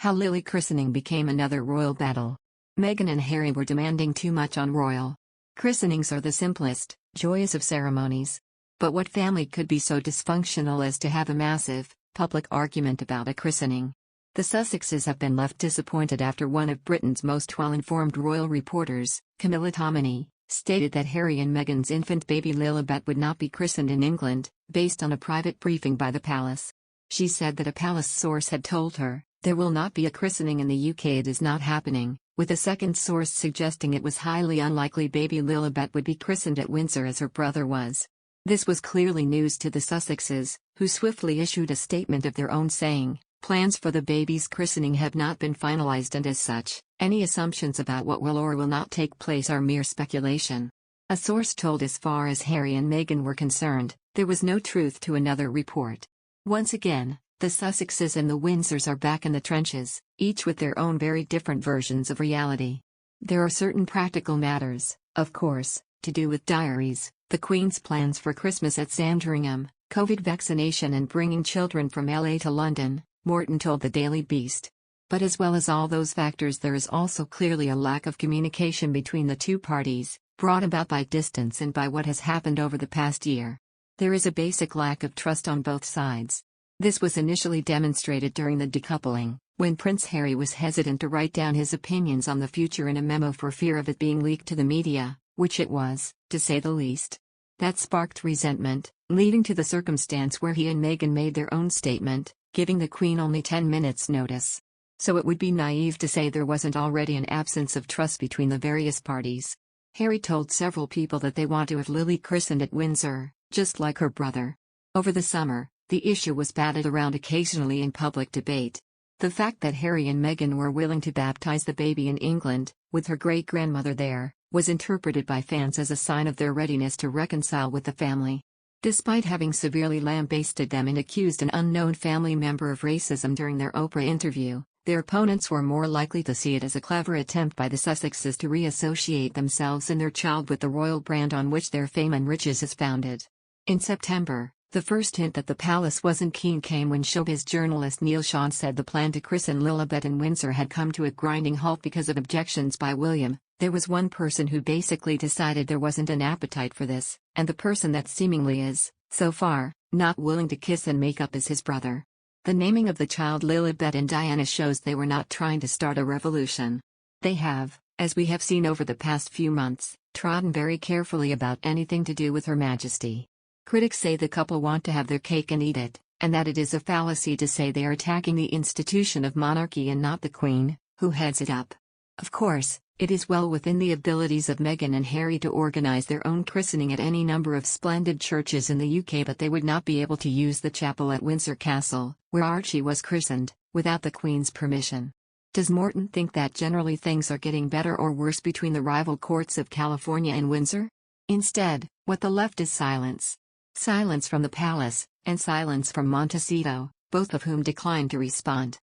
How LILI christening became another royal battle. Meghan and Harry were demanding too much on royal christenings are the simplest, joyous of ceremonies. But what family could be so dysfunctional as to have a massive, public argument about a christening? The Sussexes have been left disappointed after one of Britain's most well-informed royal reporters, Camilla Tominey, stated that Harry and Meghan's infant baby Lilibet would not be christened in England, based on a private briefing by the palace. She said that a palace source had told her, "There will not be a christening in the UK, it is not happening," with a second source suggesting it was highly unlikely baby Lilibet would be christened at Windsor as her brother was. This was clearly news to the Sussexes, who swiftly issued a statement of their own saying, "Plans for the baby's christening have not been finalized, and as such, any assumptions about what will or will not take place are mere speculation." A source told as far as Harry and Meghan were concerned, there was no truth to another report. Once again, the Sussexes and the Windsors are back in the trenches, each with their own very different versions of reality. There are certain practical matters, of course, to do with diaries, the Queen's plans for Christmas at Sandringham, COVID vaccination and bringing children from LA to London, Morton told the Daily Beast. But as well as all those factors, there is also clearly a lack of communication between the two parties, brought about by distance and by what has happened over the past year. There is a basic lack of trust on both sides. This was initially demonstrated during the decoupling, when Prince Harry was hesitant to write down his opinions on the future in a memo for fear of it being leaked to the media, which it was, to say the least. That sparked resentment, leading to the circumstance where he and Meghan made their own statement, giving the Queen only 10 minutes' notice. So it would be naive to say there wasn't already an absence of trust between the various parties. Harry told several people that they want to have LILI christened at Windsor, just like her brother. Over the summer, the issue was batted around occasionally in public debate. The fact that Harry and Meghan were willing to baptize the baby in England, with her great-grandmother there, was interpreted by fans as a sign of their readiness to reconcile with the family. Despite having severely lambasted them and accused an unknown family member of racism during their Oprah interview, their opponents were more likely to see it as a clever attempt by the Sussexes to reassociate themselves and their child with the royal brand on which their fame and riches is founded. In September, the first hint that the palace wasn't keen came when showbiz journalist Neil Sean said the plan to christen Lilibet in Windsor had come to a grinding halt because of objections by William. There was one person who basically decided there wasn't an appetite for this, and the person that seemingly is, so far, not willing to kiss and make up is his brother. The naming of the child Lilibet and Diana shows they were not trying to start a revolution. They have, as we have seen over the past few months, trodden very carefully about anything to do with Her Majesty. Critics say the couple want to have their cake and eat it, and that it is a fallacy to say they are attacking the institution of monarchy and not the Queen, who heads it up. Of course, it is well within the abilities of Meghan and Harry to organize their own christening at any number of splendid churches in the UK, but they would not be able to use the chapel at Windsor Castle, where Archie was christened, without the Queen's permission. Does Morton think that generally things are getting better or worse between the rival courts of California and Windsor? Instead, what the left is silence. Silence from the palace, and silence from Montecito, both of whom declined to respond.